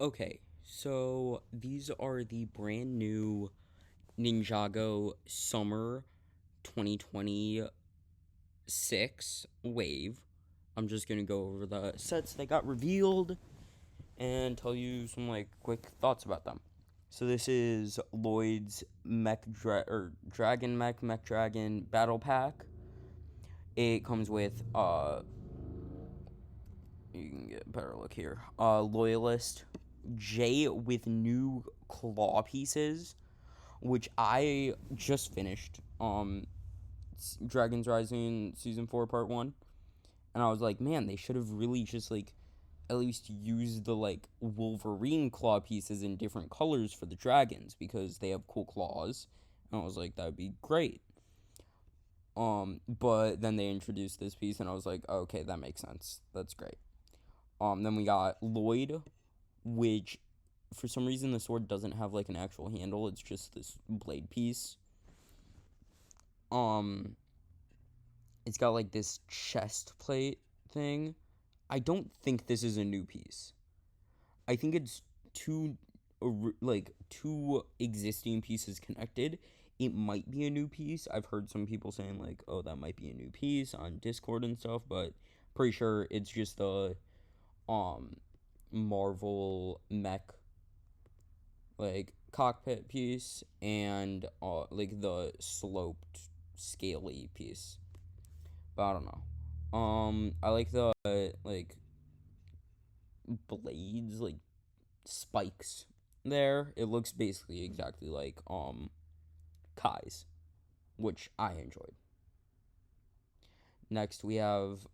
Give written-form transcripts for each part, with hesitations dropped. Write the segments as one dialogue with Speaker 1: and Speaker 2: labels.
Speaker 1: Okay, so these are the brand new Ninjago Summer 2026 wave. I'm just gonna go over the sets that got revealed and tell you some quick thoughts about them. So this is Lloyd's Dragon Mech Dragon Battle Pack. It comes with you can get a better look here. Loyalist J with new claw pieces, which I just finished. Dragon's Rising season 4 part 1, and I was like, man, they should have really just at least used the Wolverine claw pieces in different colors for the dragons because they have cool claws. And I was like, that would be great. But then they introduced this piece, and I was like, okay, that makes sense. That's great. Then we got Lloyd, which for some reason the sword doesn't have an actual handle. It's just this blade piece. It's got this chest plate thing. I don't think this is a new piece. I think it's two existing pieces connected. It might be a new piece. I've heard some people saying oh, that might be a new piece on Discord and stuff, but pretty sure it's just the Marvel mech cockpit piece and the sloped scaly piece. But I don't know. I like the blades, spikes there. It looks basically exactly like Kai's, which I enjoyed. Next we have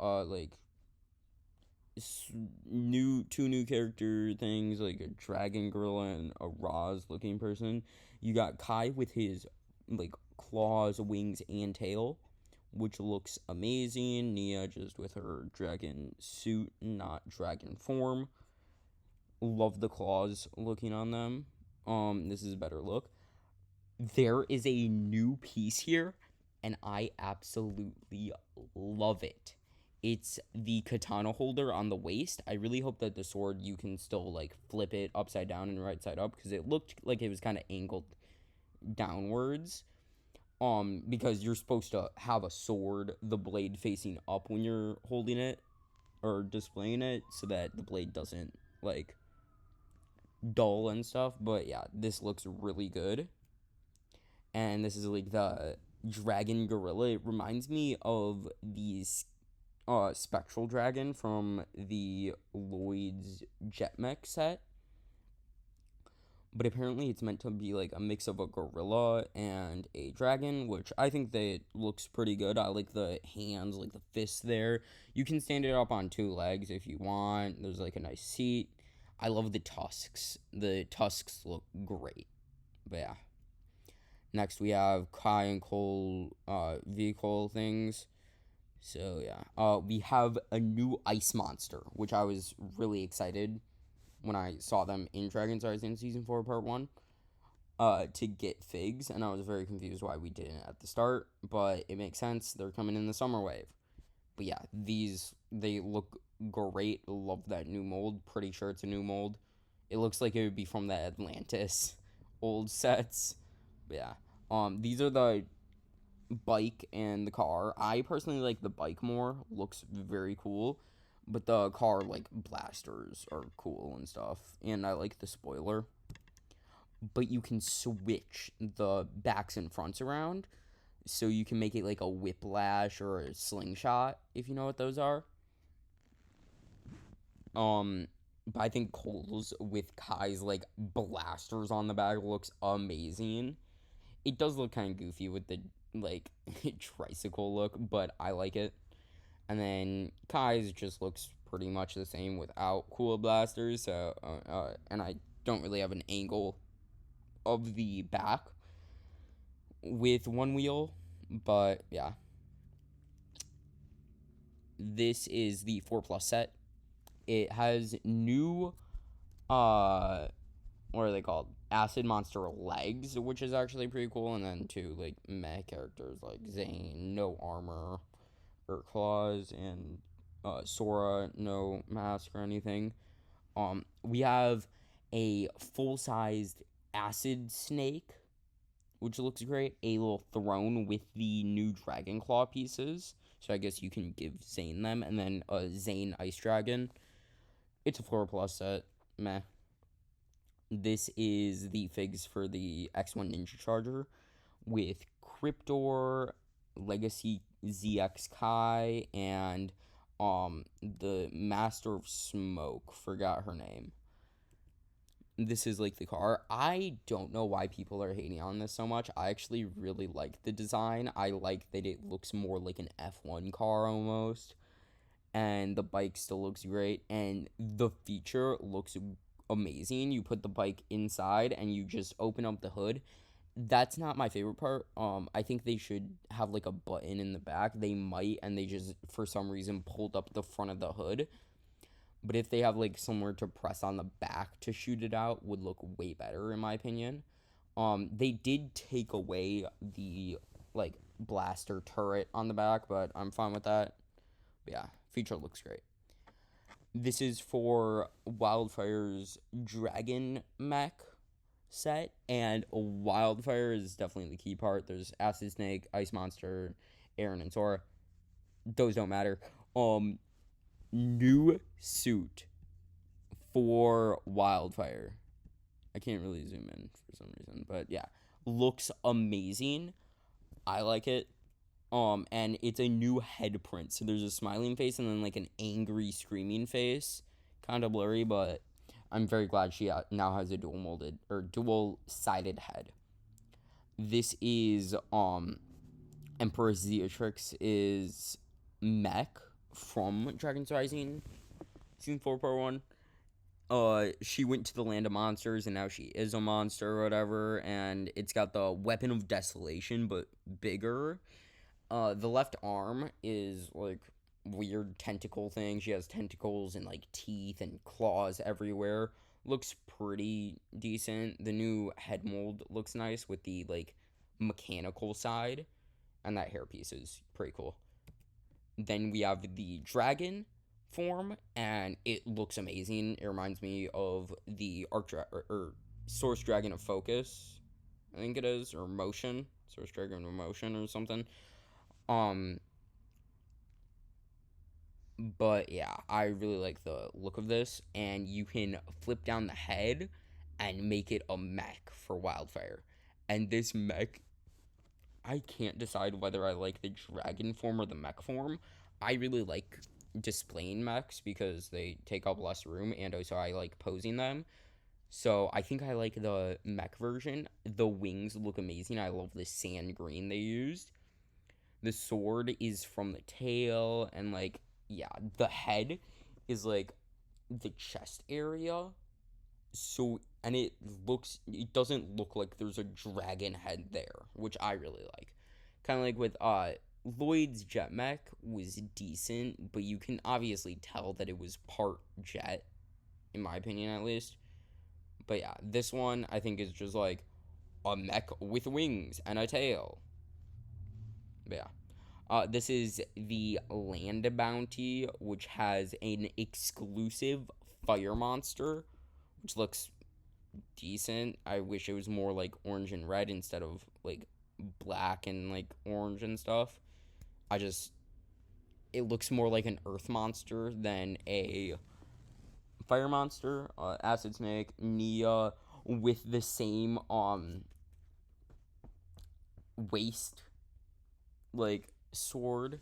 Speaker 1: two new character things, like a dragon gorilla and a Roz looking person. You got Kai with his claws, wings, and tail, which looks amazing. Nia just with her dragon suit, not dragon form. Love the claws looking on them. This is a better look. There is a new piece here, and I absolutely love it. It's the katana holder on the waist. I really hope that the sword, you can still flip it upside down and right side up, because it looked like it was kind of angled downwards. Because you're supposed to have a sword, the blade facing up when you're holding it or displaying it, so that the blade doesn't dull and stuff. But yeah, this looks really good. And this is the dragon gorilla. It reminds me of these spectral dragon from the Lloyd's jet mech set, but apparently it's meant to be a mix of a gorilla and a dragon, which I think that looks pretty good. I like the hands, the fists there. You can stand it up on two legs if you want. There's a nice seat. I love the tusks. The tusks look great. But yeah. Next we have Kai and Cole vehicle things. So yeah. We have a new ice monster, which I was really excited when I saw them in Dragon's Rising Season 4 Part 1 to get figs, and I was very confused why we didn't at the start, but it makes sense. They're coming in the summer wave. But yeah, they look great. Love that new mold. Pretty sure it's a new mold. It looks like it would be from the Atlantis old sets. But yeah. These are the bike and the car. I personally like the bike more. Looks very cool. But the car, blasters are cool and stuff. And I like the spoiler. But you can switch the backs and fronts around. So you can make it a whiplash or a slingshot, if you know what those are. But I think Cole's with Kai's blasters on the back looks amazing. It does look kind of goofy with the tricycle look, but I like it. And then Kai's just looks pretty much the same without cool blasters. So and I don't really have an angle of the back with one wheel, but yeah. This is the 4+ set. It has new what are they called? Acid monster legs, which is actually pretty cool, and then two meh characters like Zane, no armor or claws, and Sora, no mask or anything. We have a full-sized acid snake, which looks great, a little throne with the new dragon claw pieces, so I guess you can give Zane them, and then a Zane ice dragon. It's a 4 plus set. Meh. This is the figs for the X1 Ninja Charger with Cryptor, Legacy ZX Kai, and the Master of Smoke. Forgot her name. This is like the car. I don't know why people are hating on this so much. I actually really like the design. I like that it looks more like an F1 car almost. And the bike still looks great. And the feature looks amazing. You put the bike inside and you just open up the hood. That's not my favorite part. I think they should have like a button in the back. They might, and they just for some reason pulled up the front of the hood. But if they have like somewhere to press on the back to shoot it out, would look way better in my opinion. They did take away the like blaster turret on the back, but I'm fine with that. But yeah, feature looks great. This is for Wildfire's Dragon Mech set, and Wildfire is definitely the key part. There's Acid Snake, Ice Monster, Aaron, and Sora. Those don't matter. New suit for Wildfire. I can't really zoom in for some reason, but yeah, looks amazing. I like it. And it's a new head print. So there's a smiling face and then like an angry screaming face. Kind of blurry, but I'm very glad she now has a dual sided head. This is Emperor Zeatrix is Mech from Dragon's Rising Season 4 Part 1. She went to the land of monsters and now she is a monster or whatever, and it's got the weapon of desolation but bigger. The left arm is like weird tentacle thing. She has tentacles and like teeth and claws everywhere. Looks pretty decent. The new head mold looks nice with the like mechanical side, and that hairpiece is pretty cool. Then we have the dragon form, and it looks amazing. It reminds me of the or Source Dragon of Focus, I think it is, or Motion, Source Dragon of Motion or something. But yeah, I really like the look of this, and you can flip down the head and make it a mech for Wildfire. And this mech, I can't decide whether I like the dragon form or the mech form. I really like displaying mechs because they take up less room, and also I like posing them. So I think I like the mech version. The wings look amazing. I love the sand green they used. The sword is from the tail, and like, yeah, the head is like the chest area. So, and it doesn't look like there's a dragon head there, which I really like. Kind of like with Lloyd's jet mech was decent, but you can obviously tell that it was part jet, in my opinion at least. But yeah, this one I think is just like a mech with wings and a tail. But yeah. This is the Land Bounty, which has an exclusive fire monster, which looks decent. I wish it was more like orange and red instead of like black and like orange and stuff. It looks more like an earth monster than a fire monster. Acid Snake, Nia with the same waist like sword.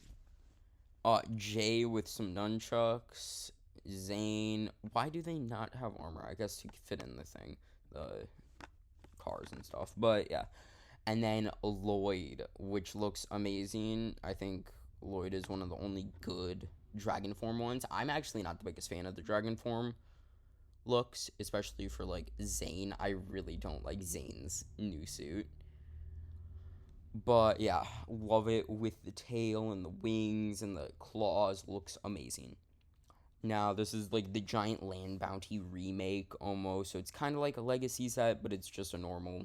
Speaker 1: Jay with some nunchucks. Zane. Why do they not have armor? I guess to fit in the thing, the cars and stuff. But yeah, and then Lloyd, which looks amazing. I think Lloyd is one of the only good dragon form ones. I'm actually not the biggest fan of the dragon form looks, especially for like Zane. I really don't like Zane's new suit. But yeah, love it with the tail and the wings and the claws. Looks amazing. Now, this is like the Giant Land Bounty remake almost. So it's kind of like a legacy set, but it's just a normal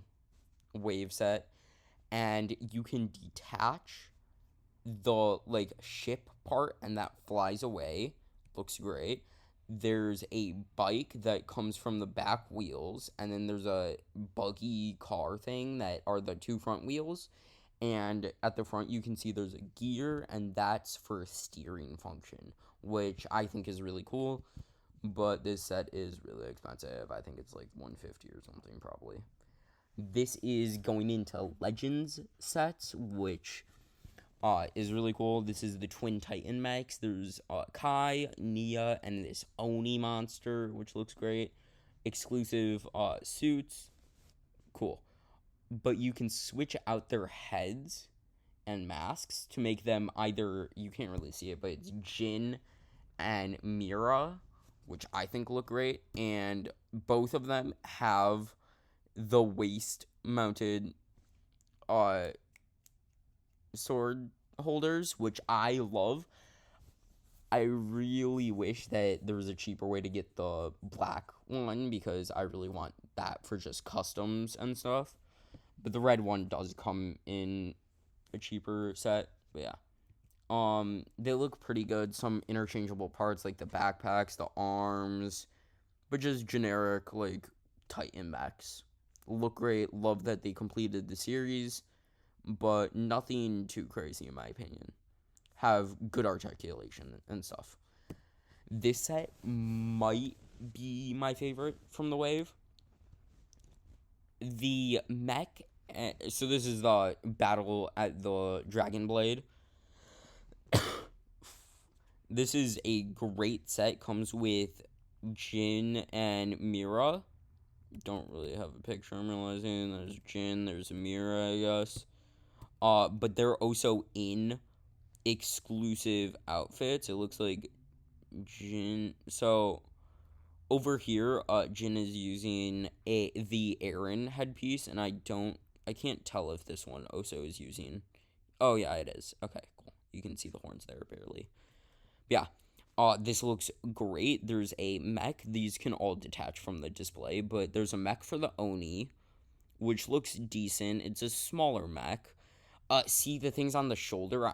Speaker 1: wave set. And you can detach the like ship part, and that flies away. Looks great. there's a bike that comes from the back wheels, and then there's a buggy car thing that are the two front wheels. And at the front, you can see there's a gear, and that's for steering function, which I think is really cool. But this set is really expensive. I think it's like 150 or something, probably. This is going into Legends sets, which is really cool. This is the Twin Titan mechs. There's Kai, Nia, and this Oni monster, which looks great. Exclusive suits. Cool. But you can switch out their heads and masks to make them either, you can't really see it, but it's Jin and Mira, which I think look great. And both of them have the waist mounted sword holders, which I love. I really wish that there was a cheaper way to get the black one, because I really want that for just customs and stuff. But the red one does come in a cheaper set. But yeah. They look pretty good. Some interchangeable parts like the backpacks, the arms, but just generic like Titan mechs. Look great. Love that they completed the series, but nothing too crazy in my opinion. Have good articulation and stuff. This set might be my favorite from the wave. The mech, so this is the battle at the Dragon Blade. This is a great set. Comes with Jin and Mira. Don't really have a picture, I'm realizing. There's Jin, there's Mira, I guess. But they're also in exclusive outfits. It looks like Jin. So over here, Jin is using the Aaron headpiece, and I can't tell if this one also is using. Oh yeah, it is. Okay, cool. You can see the horns there barely. Yeah. This looks great. There's a mech. These can all detach from the display, but there's a mech for the Oni, which looks decent. It's a smaller mech. See the things on the shoulder?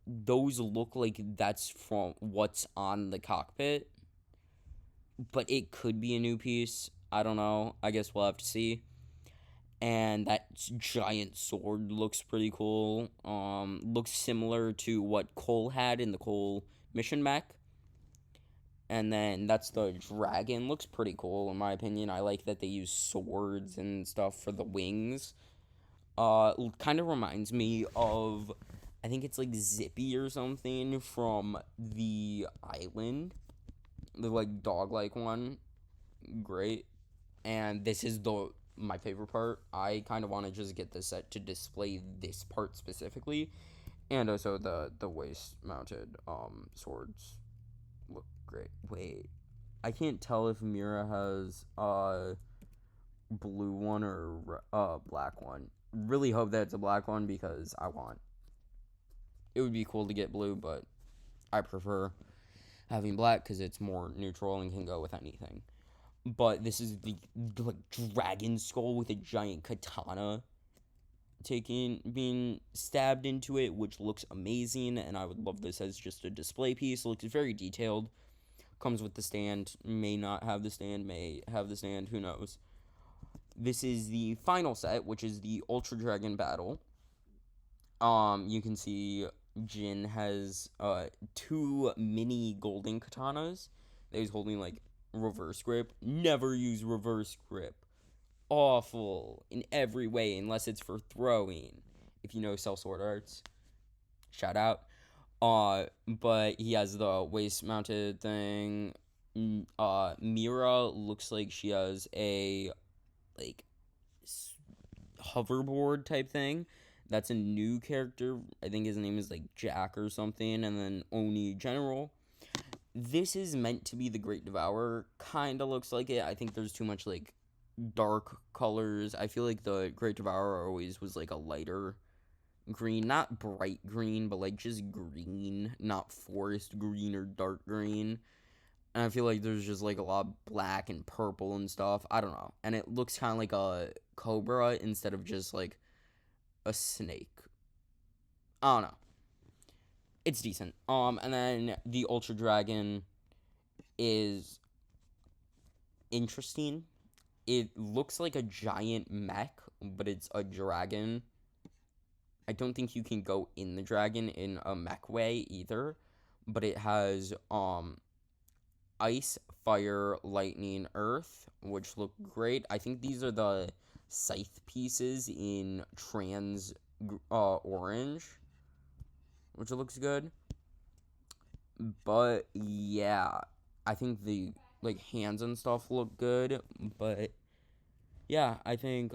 Speaker 1: Those look like that's from what's on the cockpit, but it could be a new piece. I don't know. I guess we'll have to see. And that giant sword looks pretty cool. Looks similar to what Cole had in the Cole mission mech. And then that's the dragon. Looks pretty cool in my opinion. I like that they use swords and stuff for the wings. Kind of reminds me of, I think it's like Zippy or something from the island. The like dog-like one. Great. And this is my favorite part. I kind of want to just get this set to display this part specifically. And also the waist-mounted swords look great. Wait, I can't tell if Mira has a blue one or a black one. Really hope that it's a black one, because it would be cool to get blue, but I prefer having black because it's more neutral and can go with anything. But this is the like dragon skull with a giant katana being stabbed into it, which looks amazing, and I would love this as just a display piece. It looks very detailed. Comes with the stand. May not have the stand, may have the stand, who knows. This is the final set, which is the Ultra Dragon Battle. You can see Jin has two mini golden katanas that he's holding like reverse grip. Never use reverse grip. Awful in every way unless it's for throwing. If you know Cell Sword Arts, shout out. But he has the waist mounted thing. Mira looks like she has a like hoverboard type thing. That's a new character. I think his name is like Jack or something. And then Oni General. This is meant to be the Great Devourer. Kind of looks like it. I think there's too much like dark colors. I feel like the Great Devourer always was like a lighter green, not bright green, but like just green, not forest green or dark green. And I feel like there's just like a lot of black and purple and stuff. I don't know. And it looks kind of like a cobra instead of just like a snake. I don't know. It's decent. And then the Ultra Dragon is interesting. It looks like a giant mech, but it's a dragon. I don't think you can go in the dragon in a mech way either, but it has ice, fire, lightning, earth, which look great. I think these are the scythe pieces in trans orange, which looks good. But yeah, I think the like hands and stuff look good, but yeah, I think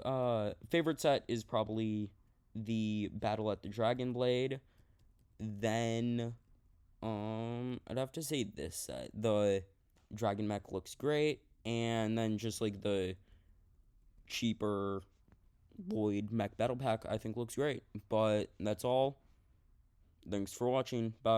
Speaker 1: favorite set is probably the Battle at the Dragon Blade. Then I'd have to say this set. The Dragon Mech looks great, and then just like the cheaper Lloyd Mech Battle Pack I think looks great. But that's all. Thanks for watching. Bye.